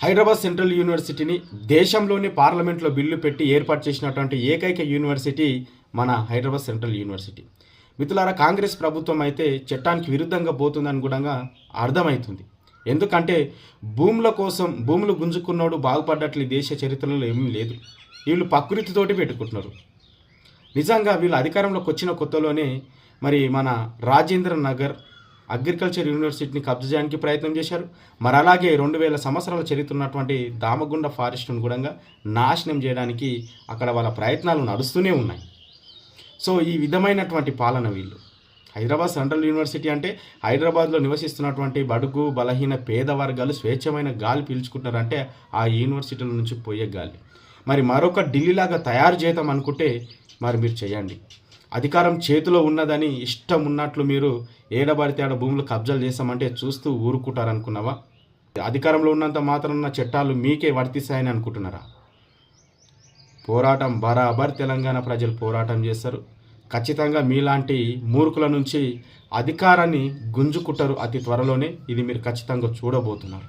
Hyderabad central యూనివర్సిటీని దేశంలోని పార్లమెంట్లో బిల్లు పెట్టి ఏర్పాటు చేసినటువంటి ఏకైక యూనివర్సిటీ మన హైదరాబాద్ సెంట్రల్ యూనివర్సిటీ. మిత్రులారా, కాంగ్రెస్ ప్రభుత్వం అయితే చట్టానికి విరుద్ధంగా పోతుందని కూడా అర్థమవుతుంది. ఎందుకంటే భూముల కోసం భూములు గుంజుకున్నోడు బాగుపడ్డట్లు దేశ చరిత్రలో ఏమీ లేదు. వీళ్ళు ప్రకృతితోటి పెట్టుకుంటున్నారు. నిజంగా వీళ్ళు అధికారంలోకి వచ్చిన కొత్తలోనే మరి మన రాజేంద్ర నగర్ అగ్రికల్చర్ యూనివర్సిటీని కబ్జా చేయడానికి ప్రయత్నం చేశారు. మరి అలాగే 2000 సంవత్సరాల చరిత్ర ఉన్నటువంటి దామగుండ ఫారెస్ట్ను కూడా నాశనం చేయడానికి అక్కడ వాళ్ళ ప్రయత్నాలు నడుస్తూనే ఉన్నాయి. సో ఈ విధమైనటువంటి పాలన వీళ్ళు. హైదరాబాద్ సెంట్రల్ యూనివర్సిటీ అంటే హైదరాబాద్లో నివసిస్తున్నటువంటి బడుగు బలహీన పేద వర్గాలు స్వేచ్ఛమైన గాలి పీల్చుకుంటారంటే ఆ యూనివర్సిటీల నుంచి పోయే గాలి. మరి మరొక ఢిల్లీలాగా తయారు చేద్దాం అనుకుంటే మరి మీరు చేయండి. అధికారం చేతిలో ఉన్నదని ఇష్టం ఉన్నట్లు మీరు ఏడబడితే ఆడ భూములు కబ్జాలు చేస్తామంటే చూస్తూ ఊరుకుంటారనుకున్నావా? అధికారంలో ఉన్నంత మాత్రాన చట్టాలు మీకే వర్తిస్తాయని అనుకుంటున్నారా? పోరాటం బరాబర్ తెలంగాణ ప్రజలు పోరాటం చేస్తారు. ఖచ్చితంగా మీలాంటి మూర్ఖుల నుంచి అధికారాన్ని గుంజుకుంటారు అతి త్వరలోనే. ఇది మీరు ఖచ్చితంగా చూడబోతున్నారు.